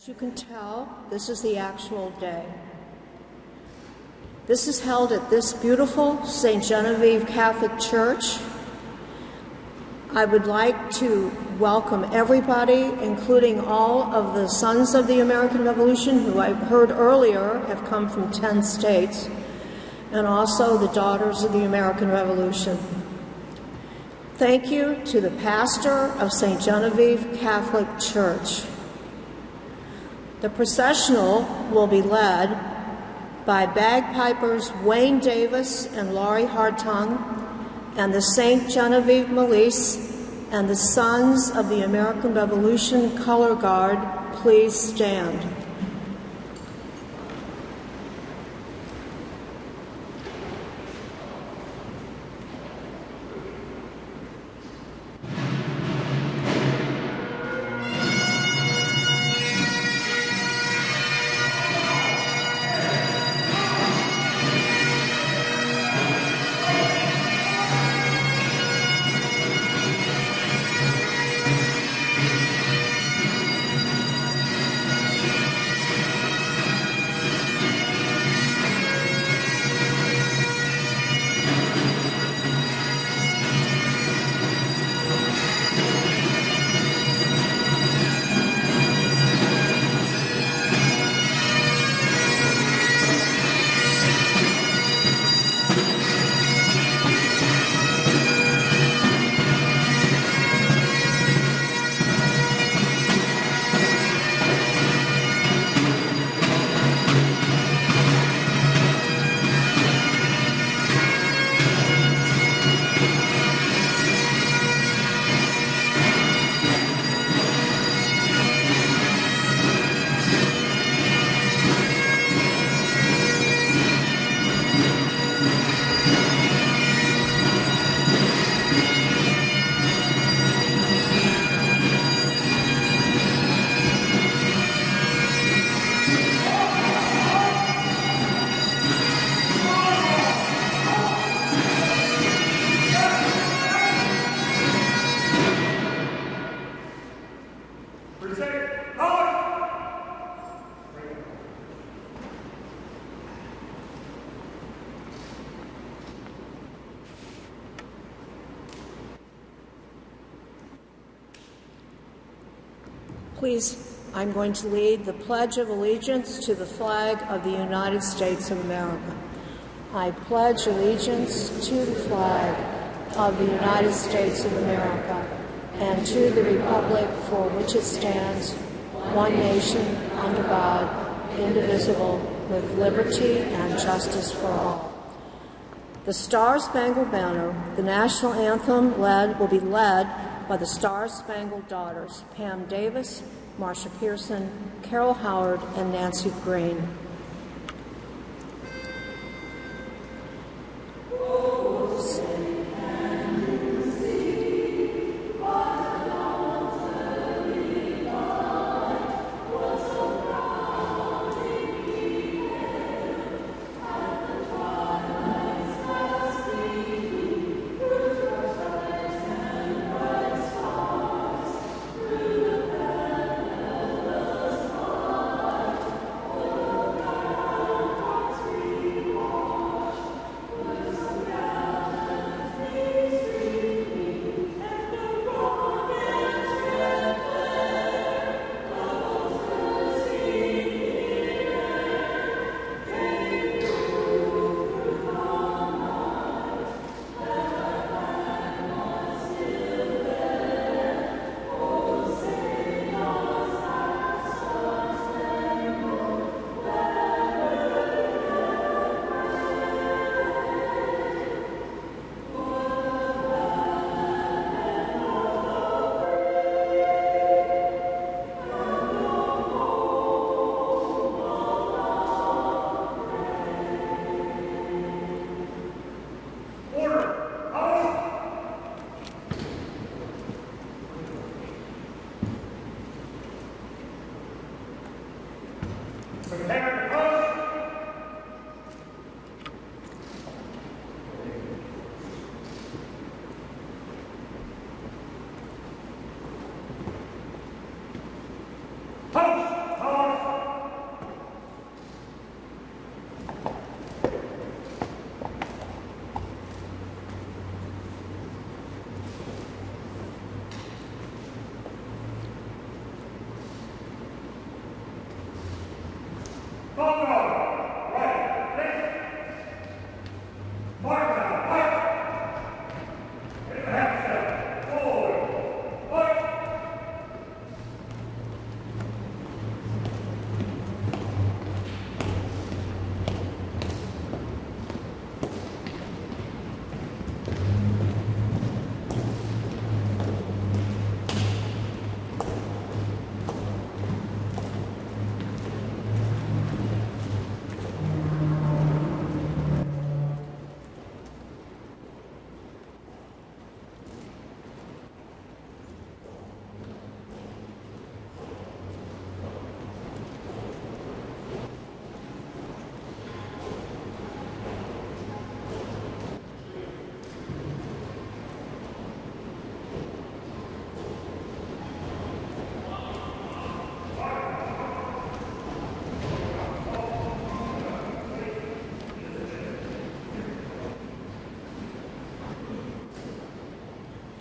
As you can tell, this is the actual day. This is held at this beautiful St. Genevieve Catholic Church. I would like to welcome everybody, including all of the Sons of the American Revolution, who I heard earlier have come from 10 states, and also the Daughters of the American Revolution. Thank you to the pastor of St. Genevieve Catholic Church. The processional will be led by bagpipers Wayne Davis and Laurie Hartung, and the St. Genevieve Milice and the Sons of the American Revolution Color Guard. Please stand. Please, I'm going to lead the Pledge of Allegiance to the flag of the United States of America. I pledge allegiance to the flag of the United States of America and to the republic for which it stands, one nation, under God, indivisible, with liberty and justice for all. The Star-Spangled Banner, the national anthem, will be led by the Star-Spangled Daughters, Pam Davis, Marsha Pearson, Carol Howard, and Nancy Green. Post!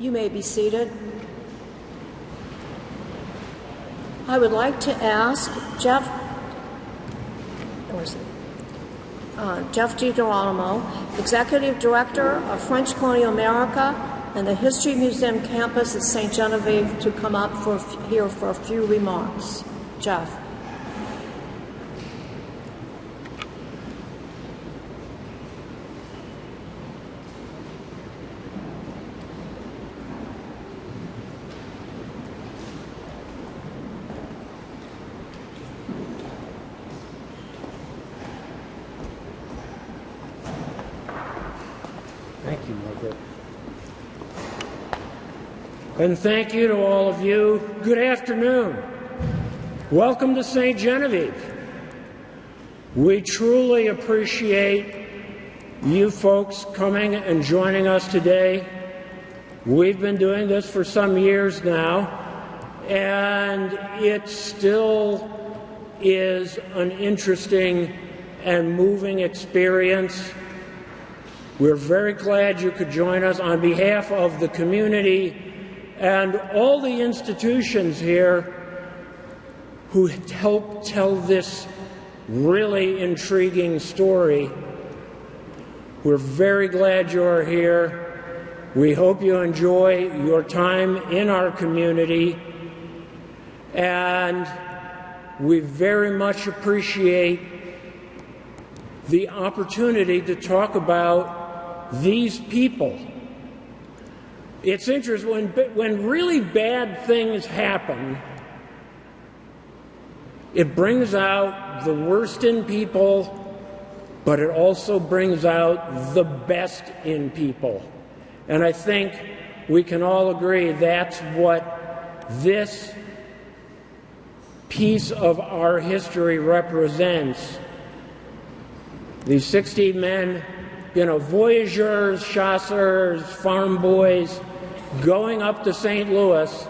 You may be seated. I would like to ask Jeff DiGirolamo, Executive Director of French Colonial America and the History Museum campus at St. Genevieve, to come up here for a few remarks. Jeff. Thank you, Margaret. And thank you to all of you. Good afternoon. Welcome to St. Genevieve. We truly appreciate you folks coming and joining us today. We've been doing this for some years now, and it still is an interesting and moving experience. We're very glad you could join us. On behalf of the community and all the institutions here who helped tell this really intriguing story, we're very glad you're here. We hope you enjoy your time in our community, and we very much appreciate the opportunity to talk about these people. It's interesting, when really bad things happen, it brings out the worst in people, but it also brings out the best in people. And I think we can all agree that's what this piece of our history represents. These 60 men, voyageurs, chasseurs, farm boys, going up to St. Louis,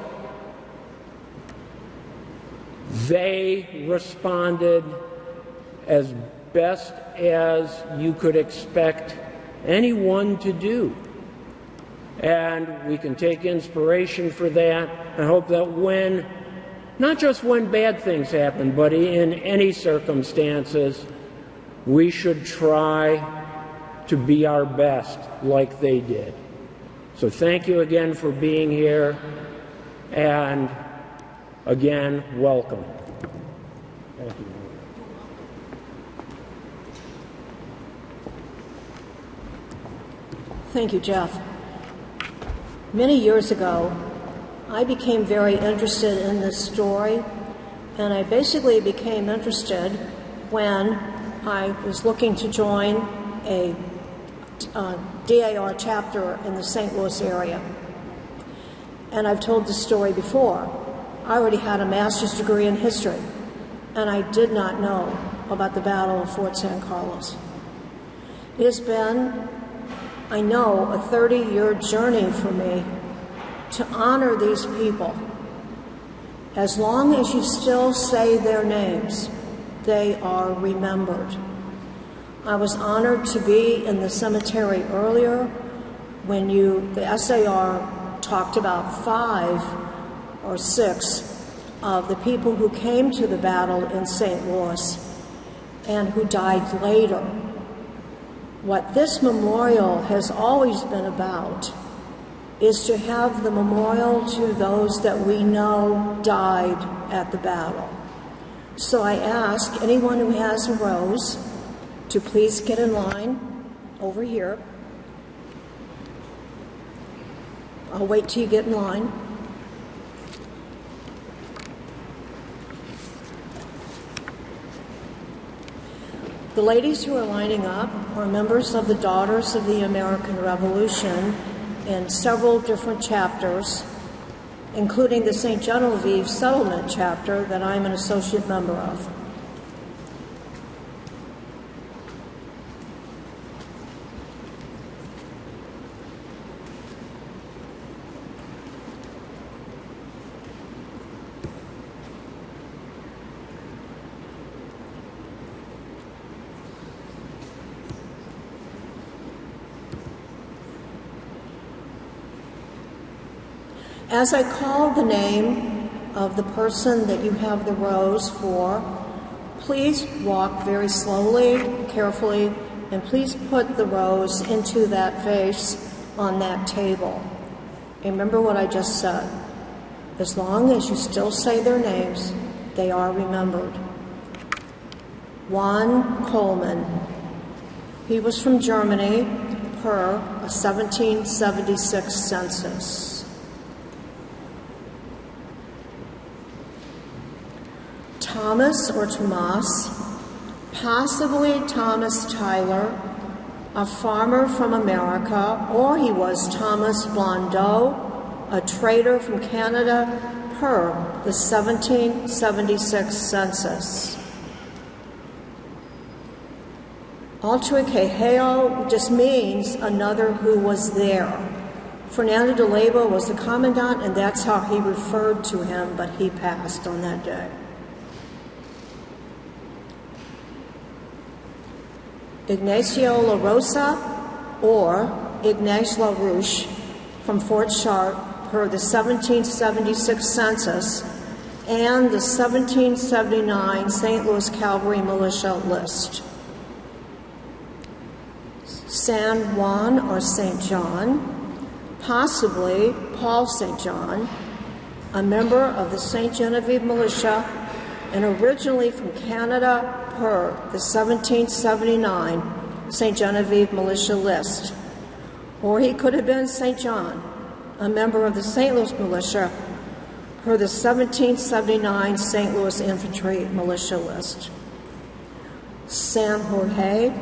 they responded as best as you could expect anyone to do. And we can take inspiration for that and hope that not just when bad things happen, but in any circumstances, we should try to be our best like they did. So thank you again for being here, and again, welcome. Thank you. Thank you, Jeff. Many years ago, I became very interested in this story, and I basically became interested when I was looking to join a DAR chapter in the St. Louis area. And I've told this story before. I already had a master's degree in history, and I did not know about the Battle of Fort San Carlos. It has been, I know, a 30-year journey for me to honor these people. As long as you still say their names, they are remembered. I was honored to be in the cemetery earlier when the SAR talked about 5 or 6 of the people who came to the battle in St. Louis. and who died later. What this memorial has always been about is to have the memorial to those that we know died at the battle. So I ask anyone who has a rose to please get in line over here. I'll wait till you get in line. The ladies who are lining up are members of the Daughters of the American Revolution in several different chapters, including the St. Genevieve Settlement chapter that I'm an associate member of. As I call the name of the person that you have the rose for, please walk very slowly, carefully, and please put the rose into that vase on that table. Remember what I just said. As long as you still say their names, they are remembered. Juan Coleman. He was from Germany per a 1776 census. Thomas or Tomas, possibly Thomas Tyler, a farmer from America, or he was Thomas Blondeau, a trader from Canada, per the 1776 census. Altuiquejeo just means another who was there. Fernando de Leyva was the commandant, and that's how he referred to him, but he passed on that day. Ignacio La Rosa or Ignace La Rouche from Fort Sharp per the 1776 census and the 1779 St. Louis Cavalry Militia list. San Juan or St. John, possibly Paul St. John, a member of the St. Genevieve Militia and originally from Canada per the 1779 St. Genevieve Militia list. Or he could have been St. John, a member of the St. Louis Militia per the 1779 St. Louis Infantry Militia list. San Jorge,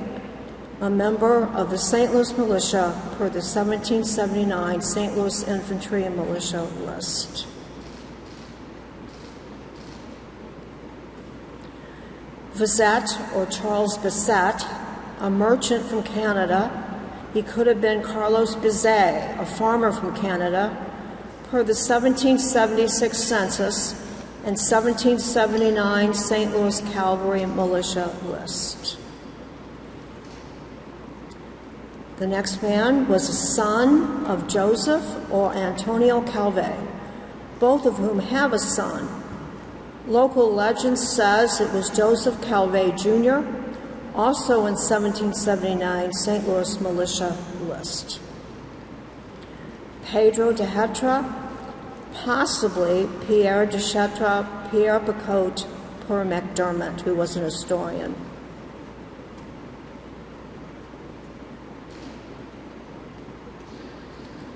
a member of the St. Louis Militia per the 1779 St. Louis Infantry and Militia list. Vizette or Charles Bissett, a merchant from Canada. He could have been Carlos Bizet, a farmer from Canada, per the 1776 census and 1779 St. Louis Cavalry Militia list. The next man was a son of Joseph or Antonio Calvé, both of whom have a son. Local legend says it was Joseph Calvé Jr., also in 1779 St. Louis Militia list. Pedro de Hetra, possibly Pierre de Chetre, Pierre Picotte, per McDermott, who was an historian.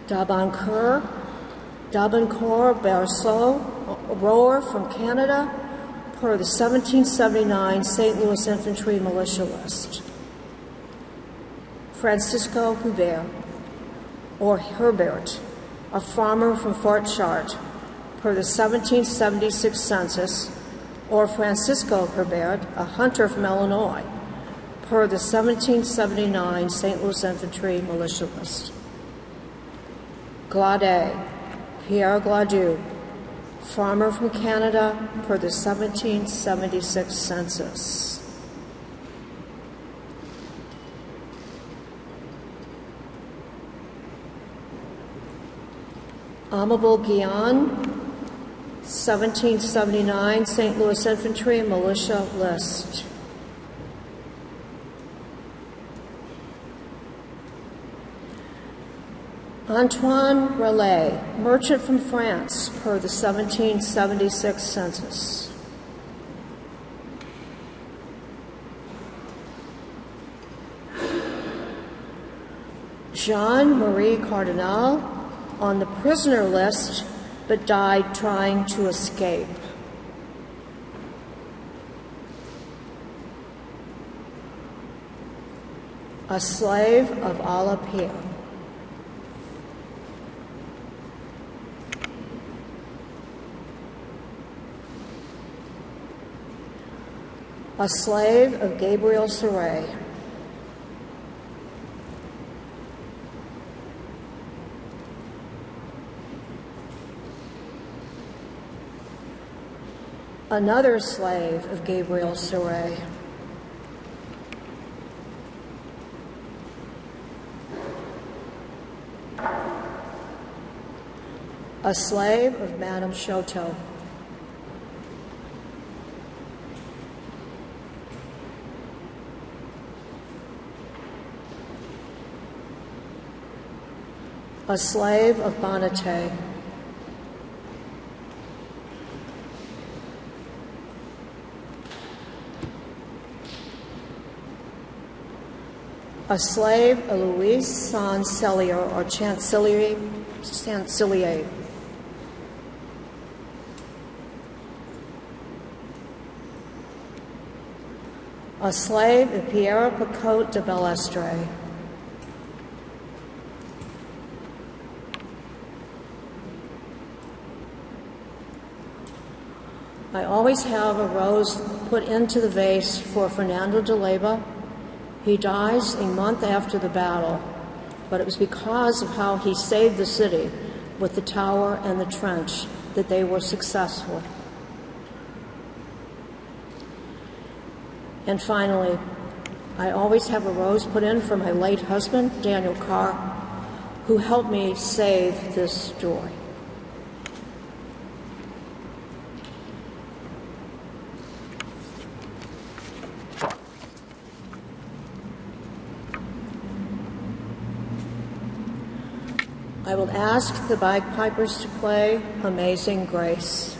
Dabancourt Berceau, a rower from Canada, per the 1779 St. Louis Infantry Militia list. Francisco Hubert, or Herbert, a farmer from Fort Chart, per the 1776 census, or Francisco Herbert, a hunter from Illinois, per the 1779 St. Louis Infantry Militia list. Gladé, Pierre Gladue, farmer from Canada, per the 1776 census. Amable Guion, 1779 St. Louis Infantry Militia list. Antoine Relais, merchant from France, per the 1776 census. Jean-Marie Cardinal, on the prisoner list, but died trying to escape. A slave of Allah Pierre. A slave of Gabriel Saray. Another slave of Gabriel Saray. A slave of Madame Choteau. A slave of Bonnetet. A slave of Louise Chancelier or Chancelier. A slave of Pierre Picotte de Balestre. I always have a rose put into the vase for Fernando de Leyva. He dies a month after the battle, but it was because of how he saved the city with the tower and the trench that they were successful. And finally, I always have a rose put in for my late husband, Daniel Carr, who helped me save this story. I will ask the bagpipers to play Amazing Grace.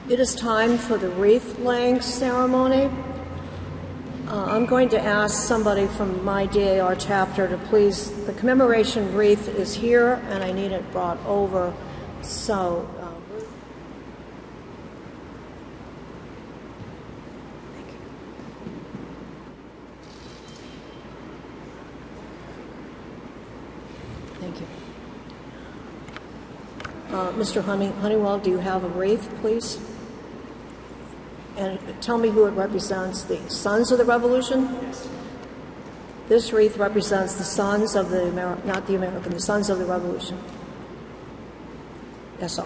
It is time for the wreath-laying ceremony. I'm going to ask somebody from my DAR chapter to please, the commemoration wreath is here and I need it brought over. So, thank you. Mr. Honeywell, do you have a wreath, please? And tell me who it represents. The Sons of the Revolution? Yes. This wreath represents the sons of the, not the American, the Sons of the Revolution. Yes, sir.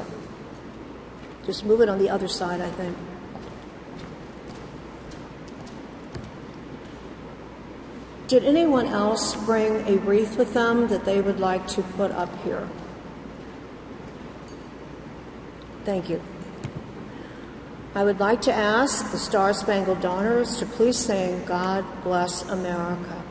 Just move it on the other side, I think. Did anyone else bring a wreath with them that they would like to put up here? Thank you. I would like to ask the Star Spangled Donors to please sing God Bless America.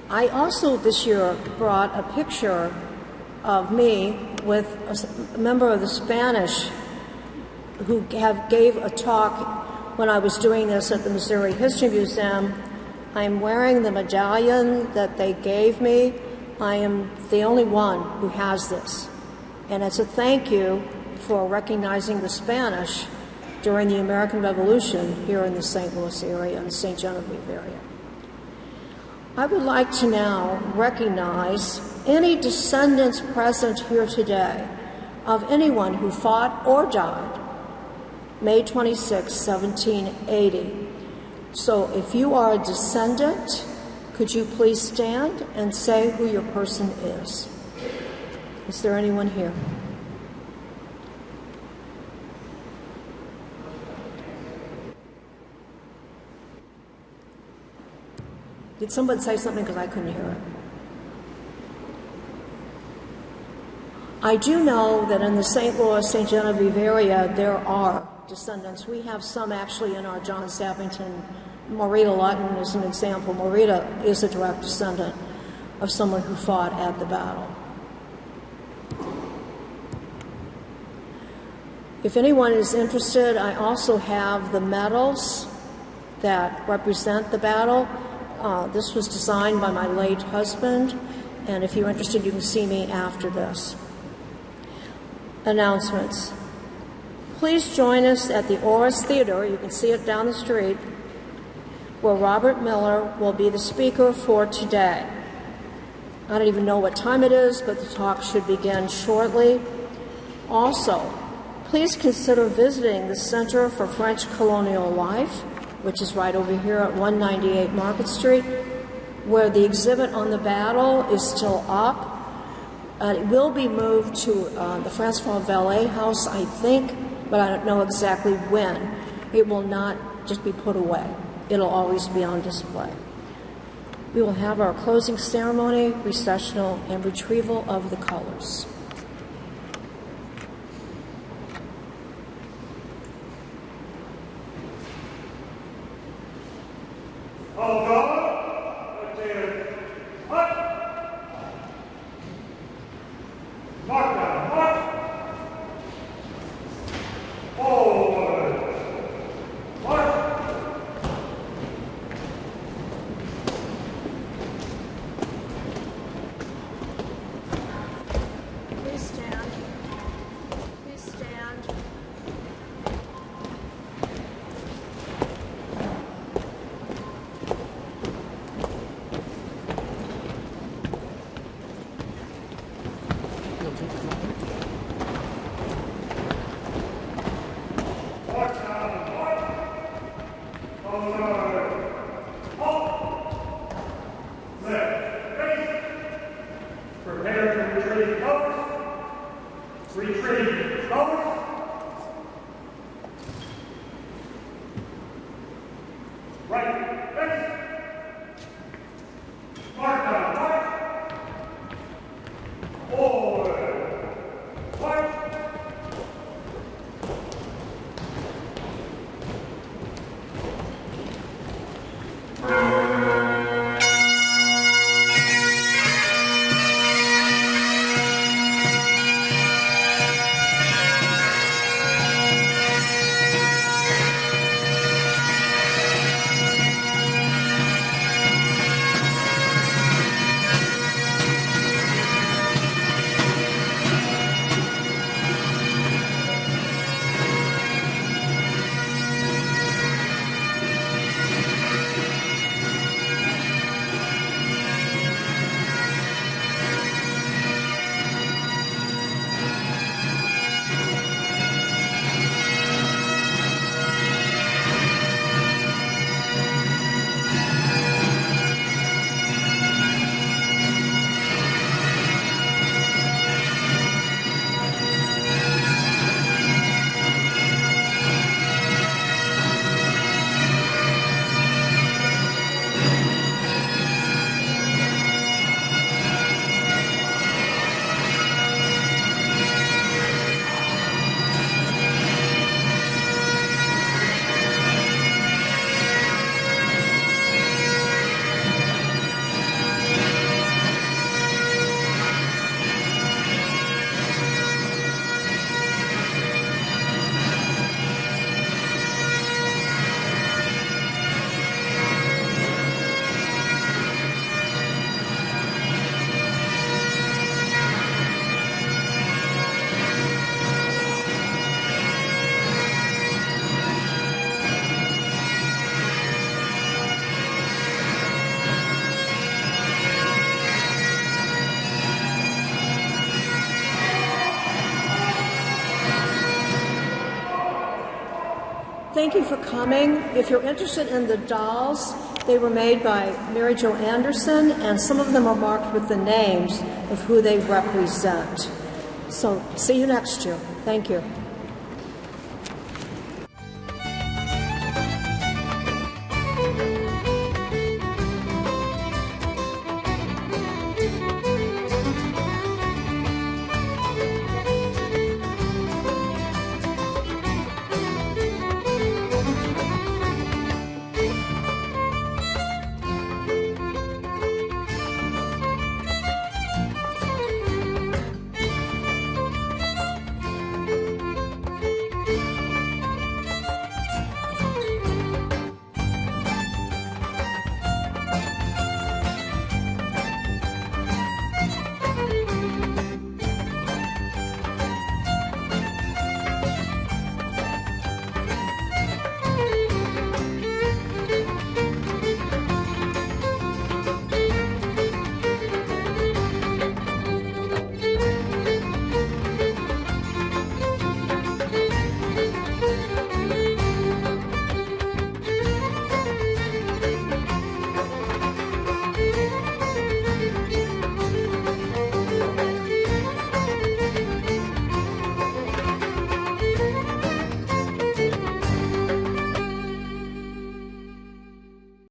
I also this year brought a picture of me with a member of the Spanish who gave a talk when I was doing this at the Missouri History Museum. I'm wearing the medallion that they gave me. I am the only one who has this. And it's a thank you for recognizing the Spanish during the American Revolution here in the St. Louis area and St. Genevieve area. I would like to now recognize any descendants present here today of anyone who fought or died May 26, 1780. So if you are a descendant, could you please stand and say who your person is? Is there anyone here? Did someone say something because I couldn't hear it? I do know that in the St. Louis, St. Genevieve area, there are descendants. We have some actually in our John Sappington. Marita Lutton is an example. Marita is a direct descendant of someone who fought at the battle. If anyone is interested, I also have the medals that represent the battle. This was designed by my late husband, and if you're interested, you can see me after this. Announcements. Please join us at the Oris Theater, you can see it down the street, where Robert Miller will be the speaker for today. I don't even know what time it is, but the talk should begin shortly. Also, please consider visiting the Center for French Colonial Life, which is right over here at 198 Market Street, where the exhibit on the battle is still up. It will be moved to the Francois Valet House, I think, but I don't know exactly when. It will not just be put away. It'll always be on display. We will have our closing ceremony, recessional, and retrieval of the colors. Oh God, attend. Hut. Mark down, march. Forward. March. Please stand. Please stand. March down, march. Forward. Halt. Left. Face. Prepare to retreat. Colors. Retreat. Colors. Right. Face. Thank you for coming. If you're interested in the dolls, they were made by Mary Jo Anderson, and some of them are marked with the names of who they represent. So see you next year. Thank you.